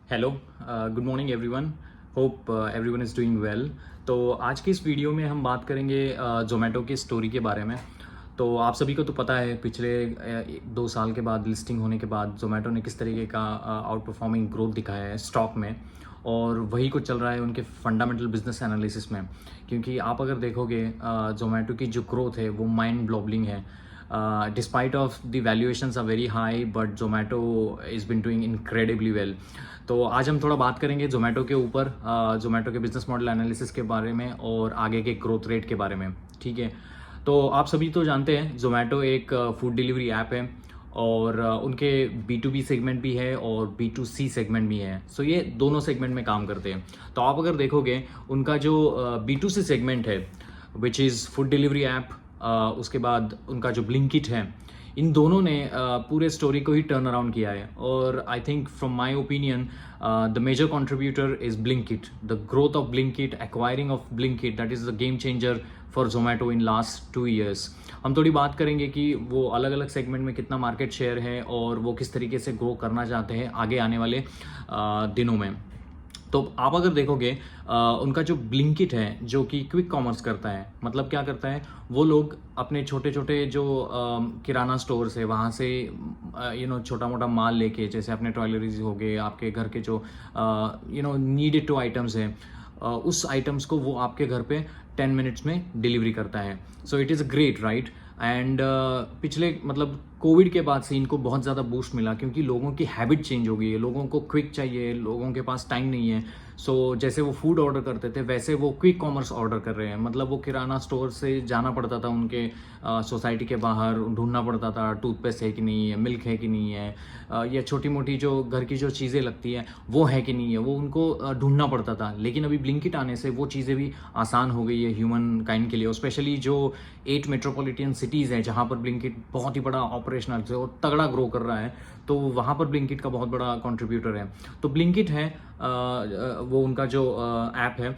Hello, good morning everyone. Hope everyone is doing well. तो आज की इस वीडियो में हम बात करेंगे ज़ोमैटो की स्टोरी के बारे में। तो आप सभी को तो पता है पिछले 2 साल के बाद लिस्टिंग होने के बाद ज़ोमैटो ने किस तरीके का आउट परफॉर्मिंग ग्रोथ दिखाया है स्टॉक में, और वही कुछ चल रहा है उनके फंडामेंटल बिजनेस एनालिसिस में। क्योंकि आप अगर देखोगे ज़ोमैटो की जो ग्रोथ है वो माइंड ब्लॉबलिंग है। Despite of the valuations are very high, but Zomato is been doing incredibly well. तो आज हम थोड़ा बात करेंगे जोमेटो के ऊपर, जोमेटो के बिजनेस मॉडल एनालिसिस के बारे में और आगे के ग्रोथ रेट के बारे में। ठीक है, तो आप सभी तो जानते हैं जोमेटो एक फूड डिलीवरी ऐप है, और उनके B2B सेगमेंट भी है और B2C सेगमेंट भी है। सो ये दोनों सेगमेंट में काम करते हैं। तो आप अगर देखोगे उनका जो B2C सेगमेंट है which is food delivery app, उसके बाद उनका जो ब्लिंकिट है, इन दोनों ने पूरे स्टोरी को ही टर्न अराउंड किया है। और I think from my opinion the major contributor is Blinkit. The growth of Blinkit, acquiring of Blinkit, that is the game changer for Zomato in last 2 years। हम थोड़ी बात करेंगे कि वो अलग अलग सेगमेंट में कितना मार्केट शेयर है और वो किस तरीके से ग्रो करना चाहते हैं आगे आने वाले दिनों में। तो आप अगर देखोगे उनका जो ब्लिंकिट है जो कि क्विक कॉमर्स करता है, मतलब क्या करता है, वो लोग अपने छोटे छोटे जो किराना स्टोर्स है वहाँ से छोटा मोटा माल लेके, जैसे अपने टॉयलेटरीज हो गए, आपके घर के जो नीडेड टू आइटम्स हैं, उस आइटम्स को वो आपके घर पे 10 मिनट्स में डिलीवरी करता है। So it is great, right. And पिछले मतलब कोविड के बाद से इनको बहुत ज़्यादा बूस्ट मिला, क्योंकि लोगों की हैबिट चेंज हो गई है, लोगों को क्विक चाहिए, लोगों के पास टाइम नहीं है। सो जैसे वो फूड ऑर्डर करते थे वैसे वो क्विक कॉमर्स ऑर्डर कर रहे हैं। मतलब वो किराना स्टोर से जाना पड़ता था उनके सोसाइटी के बाहर, ढूंढना पड़ता था टूथपेस्ट है कि नहीं है, मिल्क है कि नहीं है, या छोटी मोटी जो घर की जो चीज़ें लगती हैं वो है कि नहीं है, वो उनको ढूंढना पड़ता था। लेकिन अभी ब्लिंकिट आने से वो चीज़ें भी आसान हो गई है ह्यूमन काइंड के लिए, स्पेशली जो 8 मेट्रोपॉलिटन सिटीज़ हैं जहाँ पर ब्लिंकिट बहुत ही बड़ा ऑपरेशनल से और तगड़ा ग्रो कर रहा है, तो वहाँ पर ब्लिंकिट का बहुत बड़ा कंट्रीब्यूटर है। तो ब्लिंकिट है वो उनका जो ऐप है।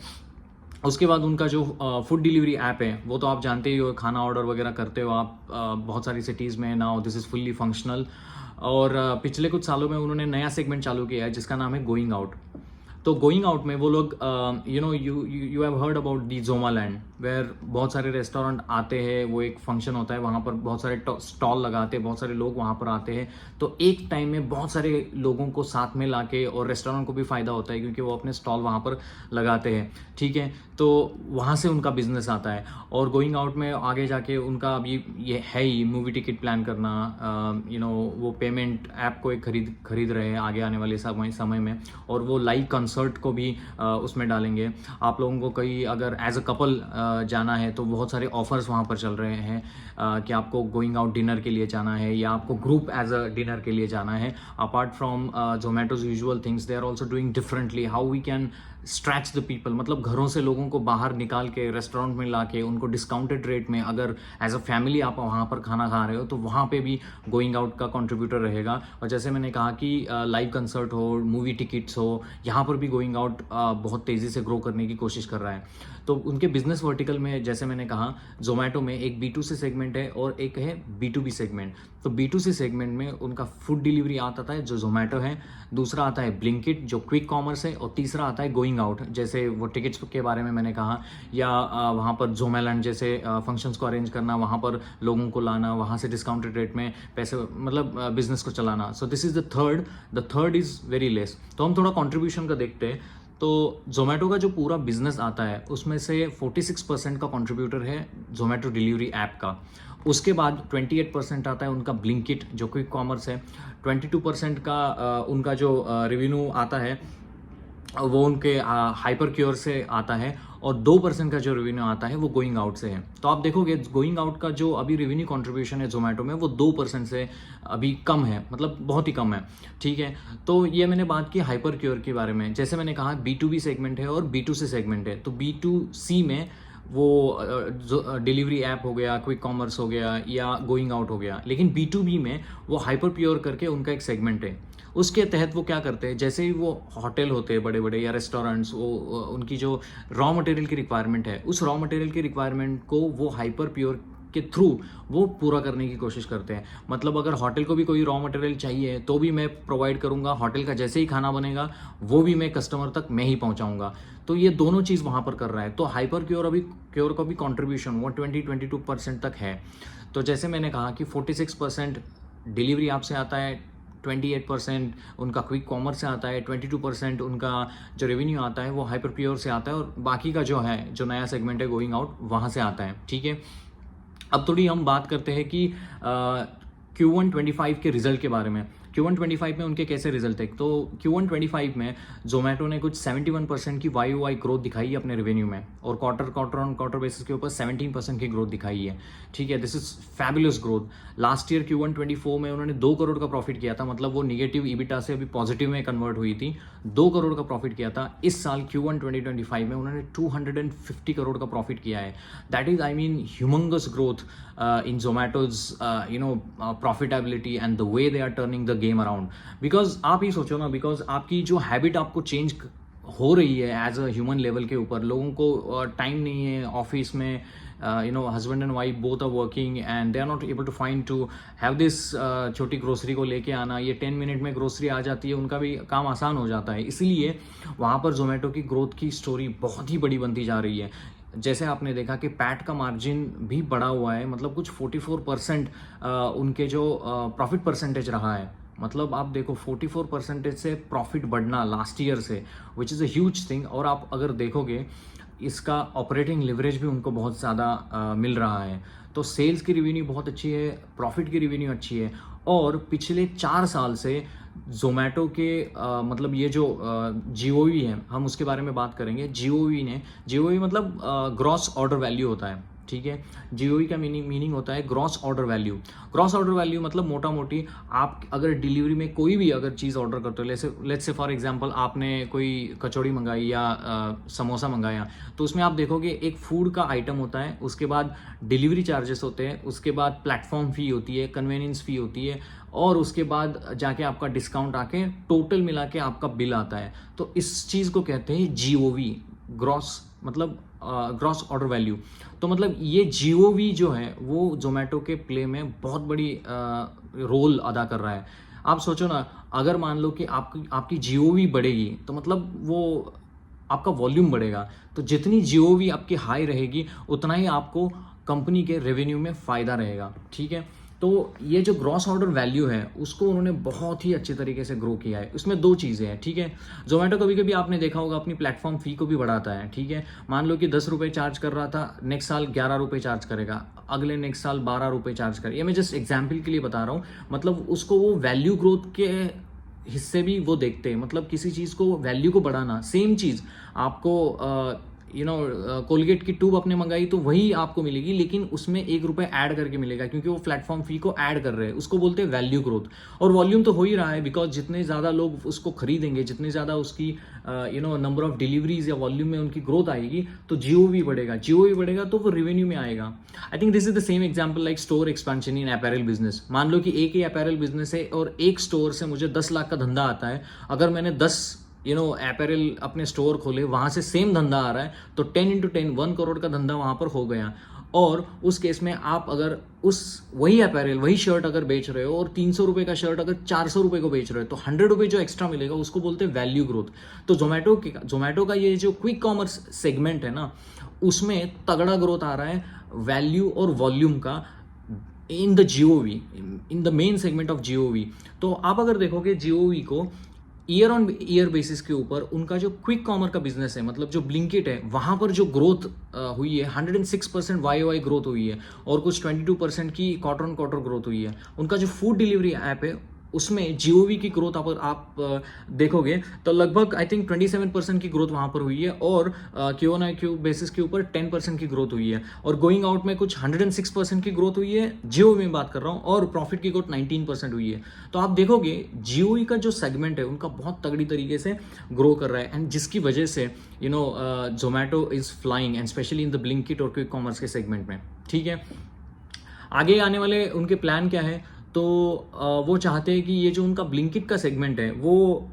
उसके बाद उनका जो फूड डिलीवरी ऐप है वो तो आप जानते ही हो, खाना ऑर्डर वगैरह करते हो आप बहुत सारी सिटीज़ में। Now this is fully functional. और पिछले कुछ सालों में उन्होंने नया सेगमेंट चालू किया है जिसका नाम है गोइंग आउट। तो गोइंग आउट में वो लोग you have heard about the Zomaland, where बहुत सारे रेस्टोरेंट आते हैं, वो एक फंक्शन होता है, वहाँ पर बहुत सारे स्टॉल लगाते हैं, बहुत सारे लोग वहाँ पर आते हैं। तो एक टाइम में बहुत सारे लोगों को साथ में लाके, और रेस्टोरेंट को भी फ़ायदा होता है क्योंकि वो अपने स्टॉल वहाँ पर लगाते हैं। ठीक है, तो वहाँ से उनका बिजनेस आता है। और गोइंग आउट में आगे जाके उनका अभी ये है ही मूवी टिकट प्लान करना, वो पेमेंट ऐप को एक खरीद रहे हैं आगे आने वाले समय में। और वो लाइव कंसर्ट को भी उसमें डालेंगे। आप लोगों को कहीं अगर एज अ कपल जाना है तो बहुत सारे ऑफर्स वहाँ पर चल रहे हैं कि आपको गोइंग आउट डिनर के लिए जाना है या आपको ग्रुप एज अ डिनर के लिए जाना है। Apart from Zomato's usual things, they are also doing differently how we can stretch the people. मतलब घरों से लोगों को बाहर निकाल के रेस्टोरेंट में ला के उनको डिस्काउंटेड रेट में, अगर एज अ फैमिली आप वहाँ पर खाना खा रहे हो तो वहाँ पे भी गोइंग आउट का कंट्रीब्यूटर रहेगा। और जैसे मैंने कहा कि लाइव कंसर्ट हो, मूवी टिकट्स हो, यहाँ पर भी गोइंग आउट बहुत तेज़ी से ग्रो करने की कोशिश कर रहा है। तो उनके बिजनेस वर्टिकल में जैसे मैंने कहा, जोमेटो में एक B2C सेगमेंट है और एक है B2B सेगमेंट। तो B2C सेगमेंट में उनका फूड डिलीवरी आता है जो जोमेटो है, दूसरा आता है ब्लिंकिट जो क्विक कॉमर्स है, और तीसरा आता है गोइंग आउट, जैसे वो टिकट्स के बारे में मैंने कहा, या वहाँ पर जोमेलैंड जैसे फंक्शंस को अरेंज करना, वहाँ पर लोगों को लाना, वहाँ से डिस्काउंटेड रेट में पैसे, मतलब बिजनेस को चलाना। So this is the third is very less. तो हम थोड़ा कॉन्ट्रीब्यूशन का देखते हैं। तो जोमेटो का जो पूरा बिजनेस आता है उसमें से 46% का कंट्रीब्यूटर है जोमेटो डिलीवरी ऐप का। उसके बाद 28% आता है उनका ब्लिंकिट जो क्विक कॉमर्स है। 22% का उनका जो रेवेन्यू आता है वो उनके हाइपर क्योर से आता है, और 2% का जो रेवेन्यू आता है वो गोइंग आउट से है। तो आप देखोगे गोइंग आउट का जो अभी रेवेन्यू कंट्रीब्यूशन है जोमेटो में वो 2% से अभी कम है, मतलब बहुत ही कम है। ठीक है, तो ये मैंने बात की हाइपर क्योर के बारे में। जैसे मैंने कहा B2B सेगमेंट है और B2C सेगमेंट है। तो B2C में वो जो डिलीवरी ऐप हो गया, क्विक कॉमर्स हो गया, या गोइंग आउट हो गया। लेकिन B2B में वो हाइपर प्योर करके उनका एक सेगमेंट है। उसके तहत वो क्या करते हैं, जैसे ही वो होटल होते हैं बड़े बड़े या रेस्टोरेंट्स, वो उनकी जो रॉ मटेरियल की रिक्वायरमेंट है, उस रॉ मटेरियल की रिक्वायरमेंट को वो हाइपर प्योर के थ्रू वो पूरा करने की कोशिश करते हैं। मतलब अगर होटल को भी कोई रॉ मटेरियल चाहिए तो भी मैं प्रोवाइड करूँगा, होटल का जैसे ही खाना बनेगा वो भी मैं कस्टमर तक मैं ही पहुँचाऊँगा। तो ये दोनों चीज़ वहाँ पर कर रहा है। तो हाइपर क्योर का भी कॉन्ट्रीब्यूशन वो 22% तक है। तो जैसे मैंने कहा कि 46% डिलीवरी ऐप से आता है, 28% उनका क्विक कॉमर्स से आता है, 22% उनका जो रेवेन्यू आता है वो हाइपर प्योर से आता है, और बाकी का जो है जो नया सेगमेंट है गोइंग आउट वहाँ से आता है। ठीक है, अब थोड़ी हम बात करते हैं कि Q1 25 के रिजल्ट के बारे में। Q1 25 में उनके कैसे रिजल्ट थे? तो Q1 25 में जोमेटो ने कुछ 71% की YoY ग्रोथ दिखाई है अपने रेवेन्यू में, और क्वार्टर ऑन क्वार्टर बेसिस के ऊपर 17% की ग्रोथ दिखाई है। ठीक है, this is fabulous growth. Last year Q1 24 में उन्होंने 2 करोड़ का प्रॉफिट किया था, मतलब वो निगेटिव EBITDA से अभी पॉजिटिव में कन्वर्ट हुई थी, 2 करोड़ का प्रॉफिट किया था। इस साल Q1 2025 में उन्होंने 250 करोड़ का प्रॉफिट किया है। That is I mean humongous growth in Zomato's profitability and the way they are turning the game around. Because आप ही सोचो ना, बिकॉज आपकी जो हैबिट आपको चेंज हो रही है एज अ ह्यूमन लेवल के ऊपर, लोगों को टाइम नहीं है ऑफिस में, husband and wife both are working and they are not able to find to have this छोटी ग्रोसरी को लेके आना, ये 10 मिनट में ग्रोसरी आ जाती है, उनका भी काम आसान हो जाता है। इसीलिए वहाँ पर जोमेटो की ग्रोथ की स्टोरी बहुत ही बड़ी बनती जा रही है। जैसे आपने देखा कि पैट का मार्जिन भी बढ़ा हुआ है, मतलब कुछ 44% उनके जो प्रॉफिट परसेंटेज रहा है। मतलब आप देखो 44% से प्रॉफिट बढ़ना लास्ट ईयर से, which is a huge thing. और आप अगर देखोगे इसका ऑपरेटिंग लिवरेज भी उनको बहुत ज़्यादा मिल रहा है। तो सेल्स की रिवेन्यू बहुत अच्छी है, प्रॉफिट की रिवेन्यू अच्छी है, और पिछले 4 साल से जोमेटो के मतलब ये जो GOV है, हम उसके बारे में बात करेंगे। GOV मतलब ग्रॉस ऑर्डर वैल्यू होता है। ठीक है, GOV का मीनिंग होता है gross order value. Gross order value मतलब मोटा मोटी आप अगर डिलीवरी में कोई भी अगर चीज़ ऑर्डर करते हो, लेट्स से फॉर एग्जांपल आपने कोई कचौड़ी मंगाई या समोसा मंगाया, तो उसमें आप देखोगे एक फूड का आइटम होता है, उसके बाद डिलीवरी चार्जेस होते हैं, उसके बाद प्लेटफॉर्म फ़ी होती है, कन्वीनियंस फ़ी होती है, और उसके बाद जाके आपका डिस्काउंट आके टोटल मिला के आपका बिल आता है। तो इस चीज़ को कहते हैं GOV, ग्रॉस मतलब ग्रॉस ऑर्डर वैल्यू। तो मतलब ये GOV जो है वो जोमेटो के प्ले में बहुत बड़ी रोल अदा कर रहा है। आप सोचो ना, अगर मान लो कि आपकी GOV बढ़ेगी तो मतलब वो आपका वॉल्यूम बढ़ेगा, तो जितनी GOV आपकी हाई रहेगी उतना ही आपको कंपनी के रेवेन्यू में फ़ायदा रहेगा। ठीक है, तो ये जो ग्रॉस ऑर्डर वैल्यू है उसको उन्होंने बहुत ही अच्छे तरीके से ग्रो किया है। उसमें 2 चीज़ें हैं। ठीक है, जोमेटो कभी कभी आपने देखा होगा अपनी प्लेटफॉर्म फ़ी को भी बढ़ाता है। ठीक है, मान लो कि 10 रुपये चार्ज कर रहा था, नेक्स्ट साल 11 रुपये चार्ज करेगा, अगले नेक्स्ट साल 12 रुपये चार्ज करेगा। ये मैं जस्ट एग्जाम्पल के लिए बता रहा हूँ। मतलब उसको वो वैल्यू ग्रोथ के हिस्से भी वो देखते हैं। मतलब किसी चीज़ को वैल्यू को बढ़ाना, सेम चीज़ आपको कोलगेट की ट्यूब आपने मंगाई तो वही आपको मिलेगी, लेकिन उसमें 1 रुपये ऐड करके मिलेगा, क्योंकि वो प्लेटफॉर्म फी को ऐड कर रहे हैं। उसको बोलते हैं वैल्यू ग्रोथ। और वॉल्यूम तो हो ही रहा है, बिकॉज जितने ज़्यादा लोग उसको खरीदेंगे, जितने ज़्यादा उसकी नंबर ऑफ डिलीवरीज या वॉल्यूम में उनकी ग्रोथ आएगी, तो GOV बढ़ेगा तो वो रेवेन्यू में आएगा। I think this is the same example like store expansion in apparel business. मान लो कि एक ही अपैरल बिजनेस है और एक स्टोर से मुझे 10 लाख का धंधा आता है। अगर मैंने 10 अपैरल अपने स्टोर खोले, वहाँ से सेम धंधा आ रहा है, तो 10 into 10 1 करोड़ का धंधा वहाँ पर हो गया। और उस केस में आप अगर वही अपैरल वही शर्ट अगर बेच रहे हो और 300 रुपये का शर्ट अगर 400 रुपये को बेच रहे हो, तो 100 रुपये जो एक्स्ट्रा मिलेगा उसको बोलते हैं वैल्यू ग्रोथ। तो जोमेटो का ये जो क्विक कॉमर्स सेगमेंट है ना, उसमें तगड़ा ग्रोथ आ रहा है वैल्यू और वॉल्यूम का in the GOV, in the main segment of GOV। तो आप अगर देखोगे GOV को ईयर ऑन ईयर बेसिस के ऊपर, उनका जो क्विक कॉमर्स का बिजनेस है, मतलब जो ब्लिंकिट है, वहाँ पर जो ग्रोथ हुई है 106% YoY ग्रोथ हुई है, और कुछ 22% की क्वार्टर ऑन क्वार्टर ग्रोथ हुई है। उनका जो फूड डिलीवरी ऐप है उसमें GOV की ग्रोथ आप देखोगे तो लगभग आई थिंक 27% की ग्रोथ वहाँ पर हुई है, और Q बेसिस के ऊपर 10% की ग्रोथ हुई है, और गोइंग आउट में कुछ 106% की ग्रोथ हुई है, GOV में बात कर रहा हूँ, और प्रॉफिट की ग्रोथ 19% हुई है। तो आप देखोगे GOV का जो सेगमेंट है उनका बहुत तगड़ी तरीके से ग्रो कर रहा है, एंड जिसकी वजह से Zomato is flying, and specially in the Blinkit और क्विक कॉमर्स के सेगमेंट में। ठीक है, आगे आने वाले उनके प्लान क्या है? तो वो चाहते हैं कि ये जो उनका ब्लिंकिट का सेगमेंट है वो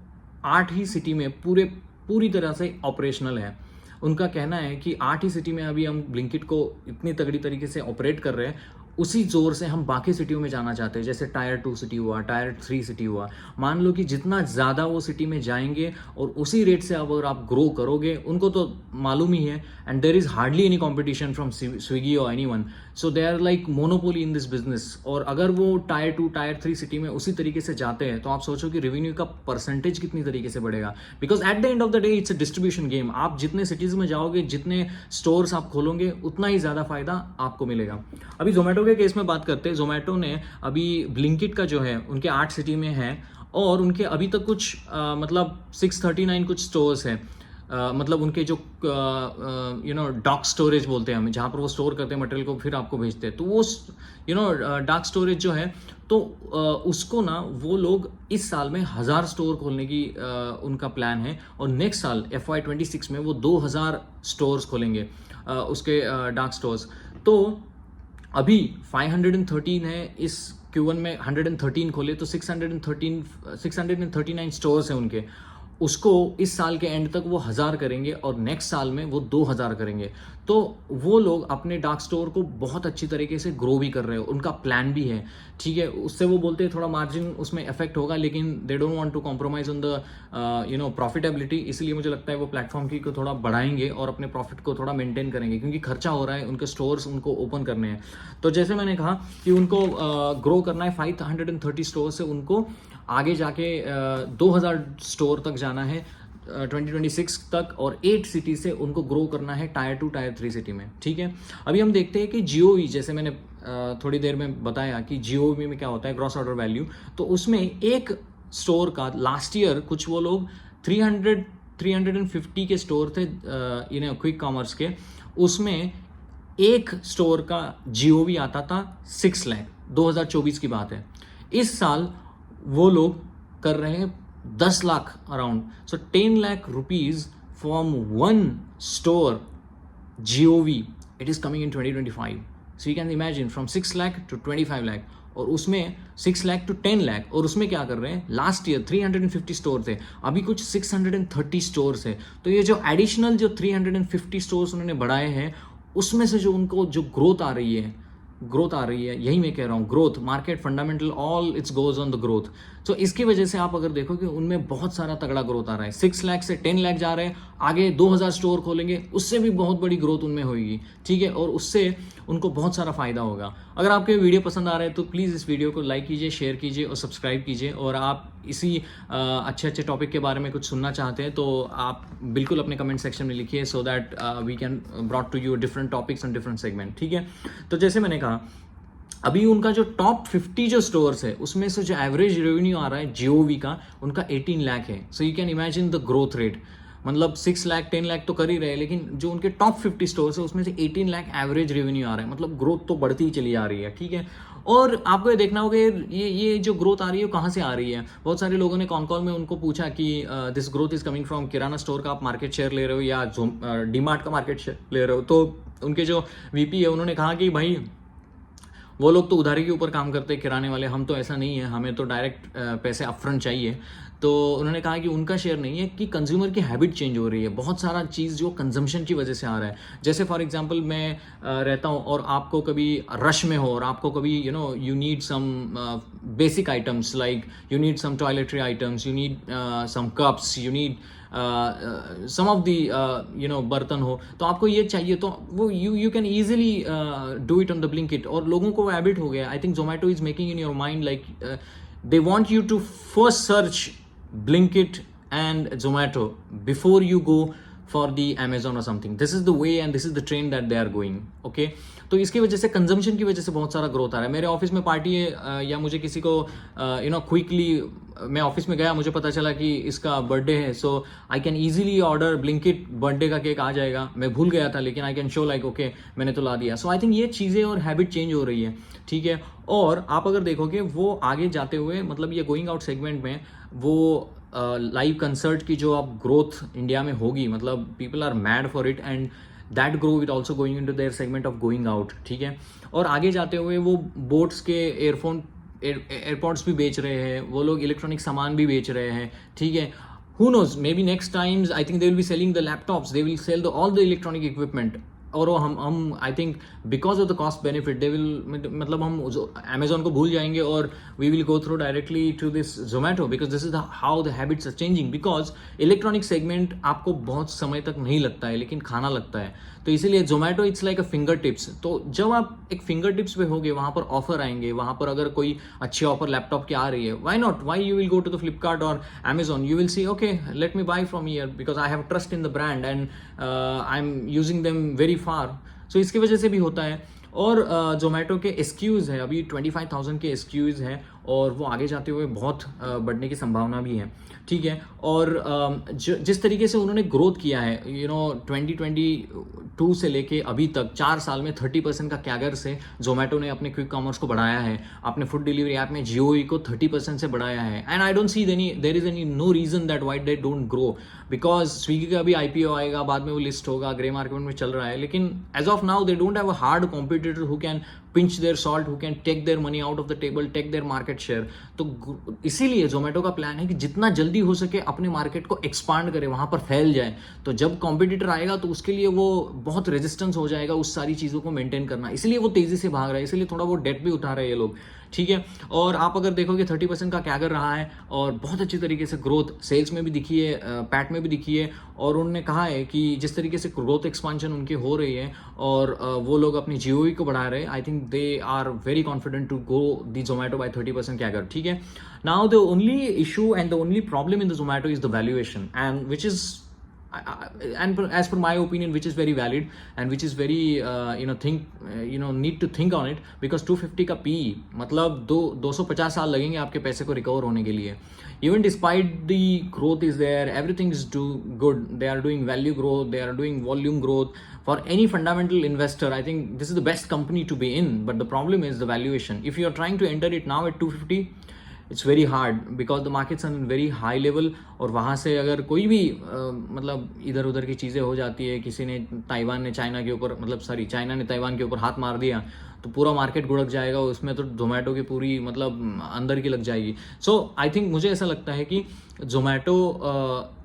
8 ही सिटी में पूरी तरह से ऑपरेशनल है। उनका कहना है कि 8 ही सिटी में अभी हम ब्लिंकिट को इतनी तगड़ी तरीके से ऑपरेट कर रहे हैं, उसी जोर से हम बाकी सिटियों में जाना चाहते हैं, जैसे टायर 2 सिटी हुआ, टायर 3 सिटी हुआ। मान लो कि जितना ज़्यादा वो सिटी में जाएंगे और उसी रेट से अगर आप ग्रो करोगे, उनको तो मालूम ही है, and there is hardly any competition from Swiggy और anyone, so they are like monopoly in this business. और अगर वो टायर 2 टायर 3 सिटी में उसी तरीके से जाते हैं, तो आप सोचो कि रेवेन्यू का परसेंटेज कितनी तरीके से बढ़ेगा, because at the end of the day it's a distribution game. आप जितने सिटीज़ में जाओगे, जितने स्टोर्स आप खोलोगे, उतना ही ज़्यादा फायदा आपको मिलेगा। अभी जोमेटो के केस में बात करते हैं। जोमेटो ने अभी ब्लिंकिट का जो है उनके 8 सिटी में है, और उनके अभी तक कुछ मतलब 639 कुछ स्टोर्स है। मतलब उनके जो डार्क स्टोरेज बोलते हैं, हमें जहाँ पर वो स्टोर करते हैं मटेरियल को, फिर आपको भेजते हैं, तो वो डार्क स्टोरेज जो है, तो उसको ना वो लोग इस साल में 1000 स्टोर खोलने की उनका प्लान है, और नेक्स्ट साल FY26 में वो 2000 स्टोर्स खोलेंगे, उसके डार्क स्टोर्स। तो अभी 513 है, इस Q1 में 113 खोले, तो 639 स्टोर्स हैं उनके। उसको इस साल के एंड तक वो 1000 करेंगे, और नेक्स्ट साल में वो 2000 करेंगे। तो वो लोग अपने डार्क स्टोर को बहुत अच्छी तरीके से ग्रो भी कर रहे हो, उनका प्लान भी है, ठीक है। उससे वो बोलते हैं थोड़ा मार्जिन उसमें इफेक्ट होगा, लेकिन they don't want to compromise on the profitability. इसलिए मुझे लगता है वो प्लेटफॉर्म की को थोड़ा बढ़ाएंगे और अपने प्रॉफिट को थोड़ा मेंटेन करेंगे, क्योंकि खर्चा हो रहा है, उनके स्टोर्स उनको ओपन करने हैं। तो जैसे मैंने कहा कि उनको ग्रो करना है, 530 स्टोर से उनको आगे जाके 2000 स्टोर तक जाना है 2026 तक, और 8 सिटी से उनको ग्रो करना है टायर 2 टायर 3 सिटी में, ठीक है। अभी हम देखते हैं कि GOV, जैसे मैंने थोड़ी देर में बताया कि GOV में क्या होता है, ग्रॉस ऑर्डर वैल्यू। तो उसमें एक स्टोर का लास्ट ईयर कुछ वो लोग 350 के स्टोर थे क्विक कॉमर्स के, उसमें एक स्टोर का GOV आता था 6 लाख, 2024 की बात है। इस साल वो लोग कर रहे हैं 10 lakh around, so 10 lakh rupees from one store GOV, it is coming in 2025. So you can imagine from 6 lakh to 25 lakh, और उसमें 6 lakh to 10 lakh, और उसमें क्या कर रहे हैं, लास्ट ईयर 350 स्टोर थे, अभी कुछ 630 स्टोर्स है। तो ये जो एडिशनल जो 350 स्टोर्स उन्होंने बढ़ाए हैं, उसमें से जो उनको जो ग्रोथ आ रही है, यही मैं कह रहा हूँ, growth, market fundamental, all it's goes on the growth. तो इसकी वजह से आप अगर देखो कि उनमें बहुत सारा तगड़ा ग्रोथ आ रहा है, 6 लाख से 10 लाख जा रहे हैं, आगे 2000 स्टोर खोलेंगे, उससे भी बहुत बड़ी ग्रोथ उनमें होगी, ठीक है, और उससे उनको बहुत सारा फायदा होगा। अगर आपको ये वीडियो पसंद आ रहा है तो प्लीज़ इस वीडियो को लाइक कीजिए, शेयर कीजिए और सब्सक्राइब कीजिए। और आप इसी अच्छे टॉपिक के बारे में कुछ सुनना चाहते हैं तो आप बिल्कुल अपने कमेंट सेक्शन में लिखिए, so that we can brought to you different topics and different segment, ठीक है। तो जैसे मैंने कहा, अभी उनका जो टॉप 50 जो स्टोर्स है, उसमें से जो एवरेज रेवेन्यू आ रहा है GOV का, उनका 18 लाख है। So you can imagine the growth rate, मतलब 6 लाख 10 लाख तो कर ही रहे, लेकिन जो उनके टॉप 50 स्टोर्स है उसमें से 18 लाख एवरेज रेवेन्यू आ रहा है, मतलब ग्रोथ तो बढ़ती ही चली आ रही है, ठीक है। और आपको ये देखना होगा ये जो ग्रोथ आ रही है कहाँ से आ रही है। बहुत सारे लोगों ने कॉन कॉल में उनको पूछा कि this growth is coming from kirana store का आप मार्केट शेयर ले रहे हो या डीमार्ट का मार्केट शेयर ले रहे हो। तो उनके जो VP है उन्होंने कहा कि भाई वो लोग तो उधारी के ऊपर काम करते हैं किराने वाले, हम तो ऐसा नहीं है, हमें तो डायरेक्ट पैसे अपफ्रंट चाहिए। तो उन्होंने कहा कि उनका शेयर नहीं है, कि कंज्यूमर की हैबिट चेंज हो रही है, बहुत सारा चीज़ जो कंजम्पशन की वजह से आ रहा है। जैसे फॉर एग्जांपल मैं रहता हूँ और आपको कभी रश में हो और आपको कभी you need some basic items, like you need some toiletry items, you need some cups, you need some of the बर्तन हो, तो आपको ये चाहिए, तो वो you can easily do it on the Blinkit. और लोगों को वो हैबिट हो गया। I think Zomato is making in your mind like they want you to first search Blinkit and Zomato before you go for the Amazon or something. This is the way and this is the trend that they are going. Okay? तो इसकी वजह से consumption की वजह से बहुत सारा growth आ रहा है। मेरे ऑफिस में पार्टी है या मुझे किसी को क्विकली, मैं ऑफिस में गया, मुझे पता चला कि इसका बर्थडे है, so I can easily order Blinkit, birthday का केक आ जाएगा। मैं भूल गया था लेकिन I can show like okay मैंने तो ला दिया। सो आई थिंक ये चीज़ें और हैबिट चेंज हो रही है, ठीक है। और आप अगर देखोगे वो आगे जाते हुए, मतलब ये गोइंग आउट सेगमेंट में वो लाइव कंसर्ट की जो अब ग्रोथ इंडिया में होगी, मतलब people are mad for it and that grow with also going in to their segment of going out, ठीक है। और आगे जाते हुए वो बोट्स के एयरपोर्ट्स भी बेच रहे हैं, वो लोग इलेक्ट्रॉनिक सामान भी बेच रहे हैं, ठीक है। who knows, maybe next times I think they will be selling the laptops, they will sell all the electronic equipment. और वो हम I think because of the cost benefit they will, मतलब हम अमेजोन को भूल जाएंगे और we will go through directly to this Zomato, because this is how the habits are changing. Because electronic segment आपको बहुत समय तक नहीं लगता है लेकिन खाना लगता है, तो इसीलिए Zomato it's like a finger tips. तो जब आप एक फिंगर टिप्स पे होगे, वहां पर ऑफर आएंगे, वहां पर अगर कोई अच्छी ऑफर लैपटॉप की आ रही है, why not, why you will go to the Flipkart और Amazon, you will see okay let me buy from here because I have trust in the brand and I am using them very far. So इसकी वजह से भी होता है. और जोमेटो के एसक्यूज़ है, अभी 25,000 के एसक्यूज़ हैं और वो आगे जाते हुए बहुत बढ़ने की संभावना भी है. ठीक है. और जिस तरीके से उन्होंने ग्रोथ किया है, 2022 से लेके अभी तक 4 साल में 30% का कैगर से जोमेटो ने अपने क्विक कॉमर्स को बढ़ाया है, अपने फूड डिलीवरी ऐप में जियोई को 30% से बढ़ाया है. And I don't see there is any no reason that why they don't grow, because Swiggy का भी IPO आएगा, बाद में वो लिस्ट होगा, ग्रे मार्केट में चल रहा है, लेकिन as of now they don't have a hard competitor who can pinch their salt, who can take their money out of the table, take their market share. तो इसीलिए जोमेटो का प्लान है कि जितना जल्दी हो सके अपने मार्केट को एक्सपांड करे, वहां पर फैल जाए. तो जब कॉम्पिटिटर आएगा तो उसके लिए वो बहुत रेजिस्टेंस हो जाएगा उस सारी चीज़ों को मेंटेन करना. इसलिए वो तेजी से भाग रहा है, इसलिए थोड़ा वो डेट भी उठा रहे हैं ये लोग. ठीक है. और आप अगर देखोगे 30% का कैगर रहा है और बहुत अच्छी तरीके से ग्रोथ सेल्स में भी दिखी है, पैट में भी दिखी है. और उन्होंने कहा है कि जिस तरीके से ग्रोथ एक्सपांशन उनकी हो रही है और वो लोग अपनी जियोई को बढ़ा रहे हैं, I think they are very confident to go the Zomato by 30% CAGR. ठीक है. Now the only issue and the only problem in the Zomato is the valuation, and which is and as per my opinion, which is very valid and which is very need to think on it, because 250 का PE मतलब 250 साल लगेंगे आपके पैसे को recover होने के लिए. Even despite the growth is there, everything is good, they are doing value growth, they are doing volume growth. For any fundamental investor, I think this is the best company to be in, but the problem is the valuation. If you are trying to enter it now at 250, it's very hard because the markets are in very high level. और वहाँ से अगर कोई भी मतलब इधर उधर की चीज़ें हो जाती है, किसी ने ताइवान ने चाइना के ऊपर, मतलब सॉरी चाइना ने ताइवान के ऊपर हाथ मार दिया, तो पूरा मार्केट गुड़क जाएगा. उसमें तो जोमेटो की पूरी मतलब अंदर की लग जाएगी. सो आई थिंक मुझे ऐसा लगता है कि जोमेटो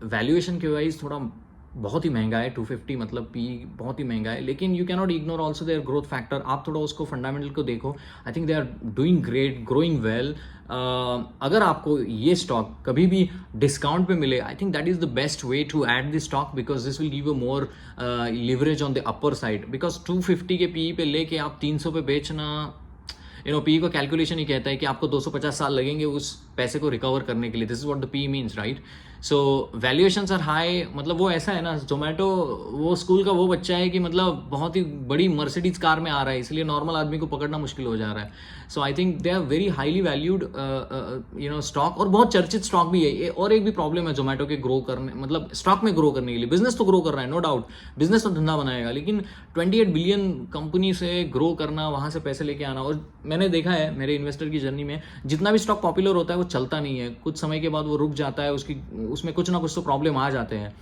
वैल्यूएशन के वाइज थोड़ा बहुत ही महंगा है. 250 मतलब पी बहुत ही महंगा है, लेकिन you cannot ignore also their growth factor. आप थोड़ा उसको फंडामेंटल को देखो. I think they are doing great, growing well. अगर आपको ये स्टॉक कभी भी डिस्काउंट पे मिले, I think that is the best way to add this stock, because this will give you more leverage on the upper side. Because 250 के P पे लेके आप 300 पे बेचना, पी को कैलकुलेशन ही कहता है कि आपको 250 साल लगेंगे उस पैसे को रिकवर करने के लिए. This is what the P means, right. So valuations are high. मतलब वो ऐसा है ना, जोमेटो वो स्कूल का वो बच्चा है कि मतलब बहुत ही बड़ी मर्सिडीज कार में आ रहा है, इसलिए नॉर्मल आदमी को पकड़ना मुश्किल हो जा रहा है. So I think they are very highly valued stock, और बहुत चर्चित स्टॉक भी है. और एक भी प्रॉब्लम है जोमेटो के ग्रो करने, मतलब स्टॉक में ग्रो करने के लिए. बिजनेस तो ग्रो कर रहा है, नो डाउट, बिजनेस तो धंधा बनाएगा, लेकिन 28 बिलियन कंपनी से ग्रो करना, वहां से पैसे लेके आना. और मैंने देखा है मेरे इन्वेस्टर की जर्नी में, जितना भी स्टॉक पॉपुलर होता है वो चलता नहीं है, कुछ समय के बाद वो रुक जाता है, उसमें कुछ ना कुछ तो प्रॉब्लम आ जाते हैं.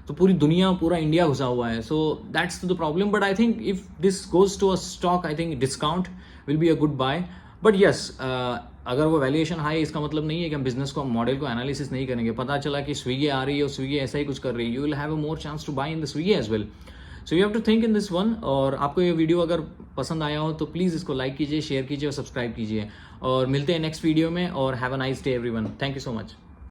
तो पूरी दुनिया, पूरा इंडिया घुसा हुआ है. So that's the problem. But I think if this goes to a stock, I think discount will be a good buy. But yes, अगर वो वैल्यूएशन हाई, इसका मतलब नहीं है कि हम बिजनेस को, मॉडल को एनालिसिस नहीं करेंगे. पता चला कि स्विगी आ रही है और स्विगी ऐसा ही कुछ कर रही है, you will have a more chance to buy in the Swiggy as well. So you have to think in this one. और आपको ये वीडियो अगर पसंद आया हो तो प्लीज़ इसको लाइक कीजिए, शेयर कीजिए और सब्सक्राइब कीजिए. और मिलते हैं नेक्स्ट वीडियो में. और have a nice day everyone. Thank you so much.